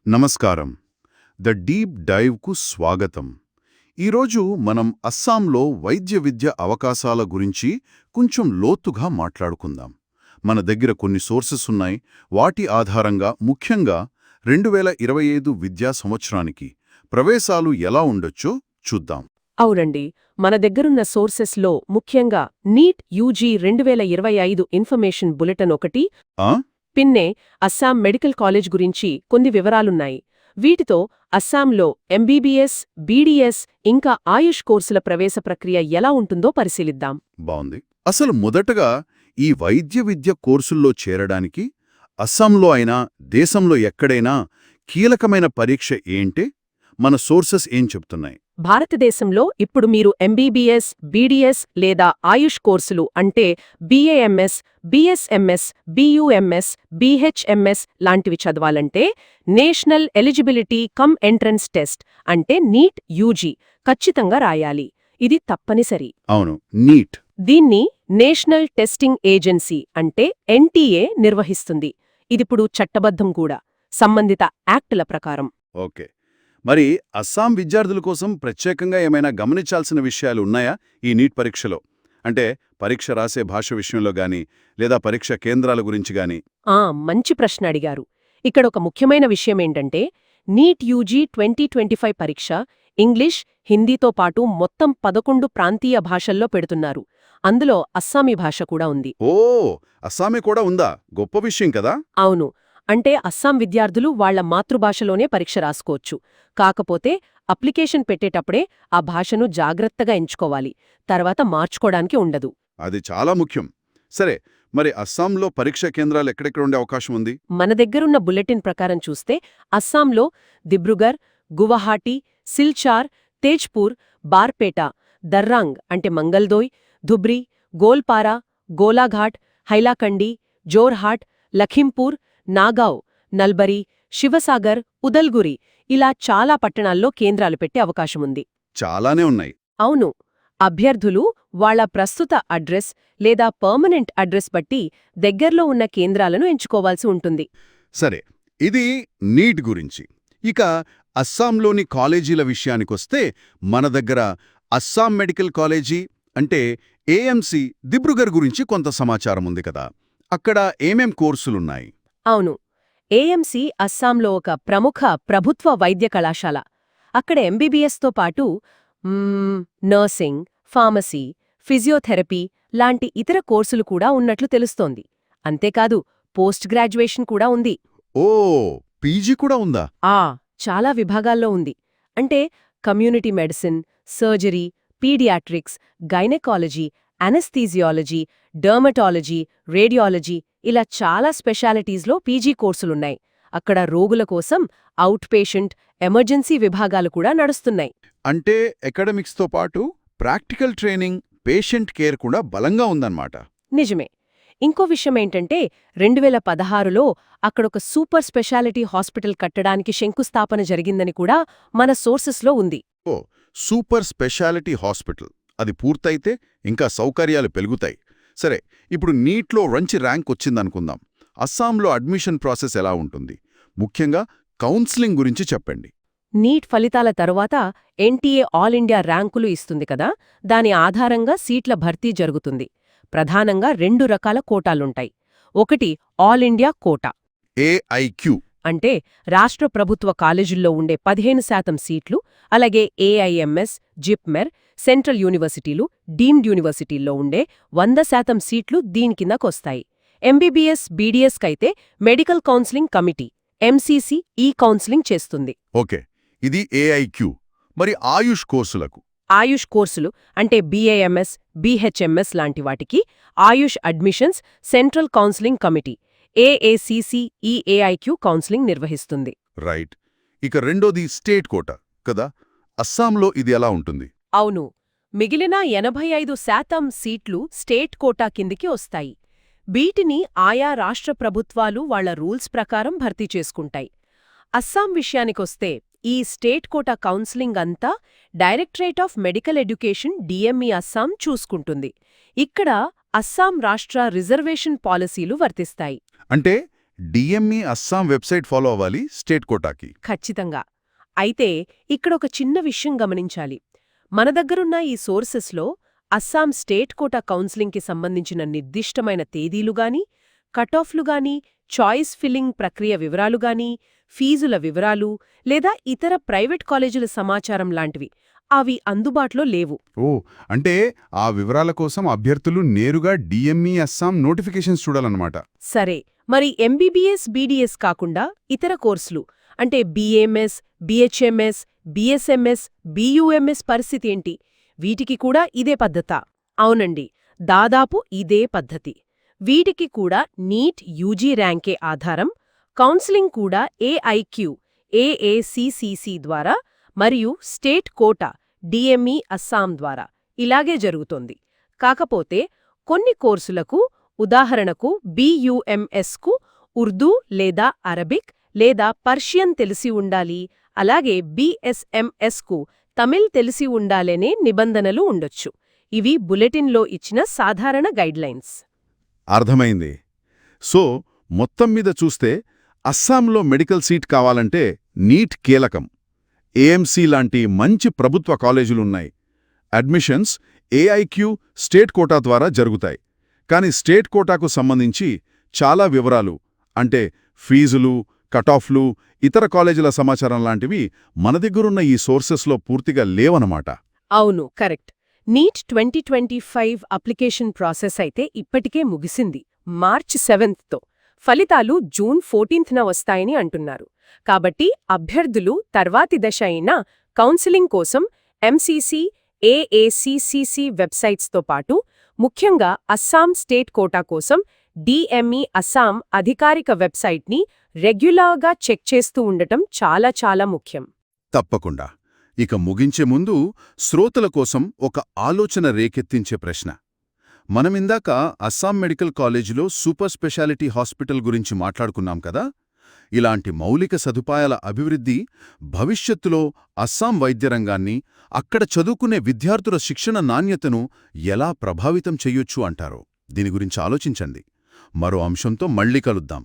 నమస్కారం. The deep డైవ్కు స్వాగతం. ఈరోజు మనం అస్సాంలో వైద్య విద్య అవకాశాల గురించి కొంచెం లోతుగా మాట్లాడుకుందాం. మన దగ్గర కొన్ని సోర్సెస్ ఉన్నాయి. వాటి ఆధారంగా ముఖ్యంగా 2025 విద్యా సంవత్సరానికి ప్రవేశాలు ఎలా ఉండొచ్చో చూద్దాం. అవునండి, మన దగ్గరున్న సోర్సెస్లో ముఖ్యంగా నీట్ యూజీ 2025 ఇన్ఫర్మేషన్ బులెటిన్ ఒకటి, ఆ? పిన్నే అస్సాం మెడికల్ కాలేజ్ గురించి కొన్ని వివరాలున్నాయి. వీటితో అస్సాంలో ఎంబీబీఎస్, బీడీఎస్ ఇంకా ఆయుష్ కోర్సుల ప్రవేశ ప్రక్రియ ఎలా ఉంటుందో పరిశీలిద్దాం. బావుంది. అసలు మొదటగా ఈ వైద్య విద్య కోర్సుల్లో చేరడానికి అస్సాంలో అయినా దేశంలో ఎక్కడైనా కీలకమైన పరీక్ష ఏంటి? మన సోర్సెస్ ఏం చెప్తున్నాయి? భారతదేశంలో ఇప్పుడు మీరు ఎంబీబీఎస్, బీడీఎస్ లేదా ఆయుష్ కోర్సులు అంటే బీఏఎంఎస్, బీఎస్ఎంఎస్, బీయూఎంఎస్, బీహెచ్ఎంఎస్ లాంటివి చదవాలంటే national eligibility cum entrance test అంటే నీట్ యూజీ ఖచ్చితంగా రాయాలి. ఇది తప్పనిసరి. అవును, నీట్. దీన్ని నేషనల్ టెస్టింగ్ ఏజెన్సీ అంటే ఎన్టీఏ నిర్వహిస్తుంది. ఇదిప్పుడు చట్టబద్ధం కూడా, సంబంధిత యాక్టుల ప్రకారం. ఓకే. మరి అస్సాం విద్యార్థుల కోసం ప్రత్యేకంగా ఏమైనా గమనించాల్సిన విషయాలు ఉన్నాయా ఈ నీట్ పరీక్షలో? అంటే పరీక్ష రాసే భాష విషయంలో గాని లేదా పరీక్ష కేంద్రాల గురించి గాని? మంచి ప్రశ్న అడిగారు. ఇక్కడ ఒక ముఖ్యమైన విషయమేంటంటే నీట్ యూజీ 2025 పరీక్ష ఇంగ్లీష్, హిందీతో పాటు మొత్తం 11 ప్రాంతీయ భాషల్లో పెడుతున్నారు. అందులో అస్సామీ భాష కూడా ఉంది. ఓ, అస్సామీ కూడా ఉందా? గొప్ప విషయం కదా. అవును. అంటే అస్సాం విద్యార్థులు వాళ్ల మాతృభాషలోనే పరీక్ష రాసుకోవచ్చు. కాకపోతే అప్లికేషన్ పెట్టేటప్పుడే ఆ భాషను జాగ్రత్తగా ఎంచుకోవాలి. తర్వాత మార్చుకోడానికి ఉండదు. అది చాలా ముఖ్యం. సరే, మరి అస్సాంలో పరీక్ష కేంద్రాలు ఎక్కడెక్కడ ఉండే అవకాశం ఉంది? మన దగ్గరున్న బులెటిన్ ప్రకారం చూస్తే అస్సాంలో దిబ్రుగర్, గువహాటీ, సిల్చార్, తేజ్పూర్, బార్పేట, దర్రాంగ్ అంటే మంగల్దోయ్, ధుబ్రీ, గోల్పారా, గోలాఘాట్, హైలాకండి, జోర్హాట్, లఖింపూర్, నాగావ్, నల్బరీ, శివసాగర్, ఉదల్గురి ఇలా చాలా పట్టణాల్లో కేంద్రాలు పెట్టే అవకాశముంది. చాలానే ఉన్నాయి. అవును. అభ్యర్థులు వాళ్ల ప్రస్తుత అడ్రస్ లేదా పర్మనెంట్ అడ్రస్ బట్టి దగ్గర్లో ఉన్న కేంద్రాలను ఎంచుకోవాల్సి ఉంటుంది. సరే, ఇది నీట్ గురించి. ఇక అస్సాంలోని కాలేజీల విషయానికొస్తే మన దగ్గర అస్సాం మెడికల్ కాలేజీ అంటే ఏఎంసీ దిబ్రుగర్ గురించి కొంత సమాచారం ఉంది కదా. అక్కడ ఏమేం కోర్సులున్నాయి? అవును. ఏఎంసీ అస్సాంలో ఒక ప్రముఖ ప్రభుత్వ వైద్య కళాశాల. అక్కడ ఎంబీబీఎస్తో పాటు నర్సింగ్, ఫార్మసీ, ఫిజియోథెరపీ లాంటి ఇతర కోర్సులు కూడా ఉన్నట్లు తెలుస్తోంది. అంతేకాదు పోస్ట్ గ్రాడ్యుయేషన్ కూడా ఉంది. ఓ, పీజీ కూడా ఉందా? చాలా విభాగాల్లో ఉంది. అంటే community medicine, surgery, paediatrics, gynaecology, anaesthesiology, dermatology, radiology ఇలా చాలా స్పెషాలిటీస్లో పీజీ కోర్సులున్నాయి. అక్కడ రోగుల కోసం అవుట్ పేషెంట్, ఎమర్జెన్సీ విభాగాలు కూడా నడుస్తున్నాయి. అంటే ఎకడమిక్స్తో పాటు ప్రాక్టికల్ ట్రైనింగ్, పేషెంట్ కేర్ కూడా బలంగా ఉందన్నమాట. నిజమే. ఇంకో విషయమేంటంటే 2016లో అక్కడొక సూపర్ స్పెషాలిటీ హాస్పిటల్ కట్టడానికి శంకుస్థాపన జరిగిందని కూడా మన సోర్సెస్లో ఉంది. ఓ, సూపర్ స్పెషాలిటీ హాస్పిటల్. అది పూర్తయితే ఇంకా సౌకర్యాలు పెరుగుతాయి. సరే, ఇప్పుడు నీట్లో మంచి ర్యాంక్ వచ్చిందనుకుందాం. అస్సాంలో అడ్మిషన్ ప్రాసెస్ ఎలా ఉంటుంది? ముఖ్యంగా కౌన్సిలింగ్ గురించి చెప్పండి. నీట్ ఫలితాల తరువాత ఎన్టీఏ ఆల్ ఇండియా ర్యాంకులు ఇస్తుంది కదా, దాని ఆధారంగా సీట్ల భర్తీ జరుగుతుంది. ప్రధానంగా 2 రకాల కోటాలుంటాయి. ఒకటి ఆల్ ఇండియా కోటా, ఏఐక్యూ అంటే రాష్ట్ర ప్రభుత్వ కాలేజీల్లో ఉండే 15% సీట్లు, అలాగే ఏఐఎంఎస్, జిప్మెర్, సెంట్రల్ యూనివర్సిటీలు, డీమ్డ్ యూనివర్సిటీల్లో ఉండే 100% సీట్లు దీని కిందకొస్తాయి. ఎంబీబీఎస్, బీడీఎస్ కైతే మెడికల్ కౌన్సిలింగ్ కమిటీ ఎంసీసీ ఈ కౌన్సిలింగ్ చేస్తుంది. ఓకే, ఇది ఏఐక్యూ. మరి ఆయుష్ కోర్సులకు? ఆయుష్ కోర్సులు అంటే బీఏఎంఎస్, బీహెచ్ఎంఎస్ లాంటి వాటికి ఆయుష్ అడ్మిషన్స్ సెంట్రల్ కౌన్సిలింగ్ కమిటీ ఏఏసీసీ ఈ ఏఐక్యూ కౌన్సిలింగ్ నిర్వహిస్తుంది. రైట్. ఇక రెండోది స్టేట్ కోటా కదా. అస్సాంలో ఇది ఎలా ఉంటుంది? అవును. మిగిలిన 85% సీట్లు స్టేట్ కోటా కిందికి వస్తాయి. వీటిని ఆయా రాష్ట్ర ప్రభుత్వాలు వాళ్ల రూల్స్ ప్రకారం భర్తీ చేసుకుంటాయి. అస్సాం విషయానికొస్తే ఈ స్టేట్ కోటా కౌన్సిలింగ్ అంతా directorate of medical education DME Assam చూసుకుంటుంది. ఇక్కడ అస్సాం రాష్ట్ర రిజర్వేషన్ పాలసీలు వర్తిస్తాయి. అంటే డిఎంఈ అస్సాం వెబ్సైట్ ఫాలో అవ్వాలి స్టేట్ కోటాకి. ఖచ్చితంగా. అయితే ఇక్కడొక చిన్న విషయం గమనించాలి. మన దగ్గరున్న ఈ సోర్సెస్లో అస్సాం స్టేట్ కోటా కౌన్సిలింగ్కి సంబంధించిన నిర్దిష్టమైన తేదీలుగాని, కటాఫ్లుగాని, చాయిస్ ఫిల్లింగ్ ప్రక్రియ వివరాలుగాని, ఫీజుల వివరాలు లేదా ఇతర ప్రైవేట్ కాలేజీల సమాచారం లాంటివి అవి అందుబాటులో లేవు. ఓ, అంటే ఆ వివరాల కోసం అభ్యర్థులు నేరుగా డిఎంఈ అస్సాం నోటిఫికేషన్స్ చూడాలన్నమాట. సరే, మరి ఎంబీబీఎస్, బీడీఎస్ కాకుండా ఇతర కోర్సులు అంటే బీఏఎంఎస్, బీహెచ్ఎంఎస్, బీఎస్ఎంఎస్, బీయూఎంఎస్ పరిస్థితి ఏంటి? వీటికి కూడా ఇదే పద్ధతా? అవునండి, దాదాపు ఇదే పద్ధతి. వీటికి కూడా నీట్ యూజీ ర్యాంకే ఆధారం, కౌన్సిలింగ్ కూడా ఏఐక్యూ, ఏఏసీసీసీ ద్వారా మరియు స్టేట్ కోటా డిఎంఈ అస్సాం ద్వారా ఇలాగే జరుగుతోంది. కాకపోతే కొన్ని కోర్సులకు, ఉదాహరణకు బీయూఎంఎస్కు ఉర్దూ లేదా అరబిక్ లేదా పర్షియన్ తెలిసి ఉండాలి, అలాగే బీఎస్ఎంఎస్కు తమిళ్ తెలిసి ఉండాలనే నిబంధనలు ఉండొచ్చు. ఇవి బులెటిన్లో ఇచ్చిన సాధారణ గైడ్లైన్స్. అర్థమైంది. సో మొత్తం మీద చూస్తే అస్సాంలో మెడికల్ సీట్ కావాలంటే నీట్ కీలకం. ఏఎంసీ లాంటి మంచి ప్రభుత్వ కాలేజీలున్నాయి. అడ్మిషన్స్ ఏఐక్యూ, స్టేట్ కోటా ద్వారా జరుగుతాయి. కానీ స్టేట్ కోటాకు సంబంధించి చాలా వివరాలు అంటే ఫీజులు, కటాఫ్లు, ఇతర కాలేజీల సమాచారం లాంటివి మన దగ్గరున్న ఈ సోర్సెస్లో పూర్తిగా లేవన్నమాట. అవును, కరెక్ట్. నీట్ 2025 అప్లికేషన్ ప్రాసెస్ అయితే ఇప్పటికే ముగిసింది మార్చ్ 7తో. ఫలితాలు జూన్ 14న వస్తాయని అంటున్నారు. కాబట్టి అభ్యర్థులు తర్వాతి దశ అయిన కౌన్సిలింగ్ కోసం ఎంసీసీ, ఏఏసీసీసీ వెబ్సైట్స్తో పాటు ముఖ్యంగా అస్సాం స్టేట్ కోటా కోసం డిఎంఈ అస్సాం అధికారిక వెబ్సైట్ని రెగ్యులర్గా చెక్ చేస్తూ ఉండటం చాలా చాలా ముఖ్యం. తప్పకుండా. ఇక ముగించే ముందు శ్రోతల కోసం ఒక ఆలోచన రేకెత్తించే ప్రశ్న. మనమిందాక అస్సాం మెడికల్ కాలేజీలో సూపర్ స్పెషాలిటీ హాస్పిటల్ గురించి మాట్లాడుకున్నాం కదా. ఇలాంటి మౌలిక సదుపాయాల అభివృద్ధి భవిష్యత్తులో అస్సాం వైద్యరంగాన్ని, అక్కడ చదువుకునే విద్యార్థుల శిక్షణ నాణ్యతను ఎలా ప్రభావితం చెయ్యొచ్చు అంటారో దీని గురించి ఆలోచించండి. మరో అంశంతో మళ్ళీ కలుద్దాం.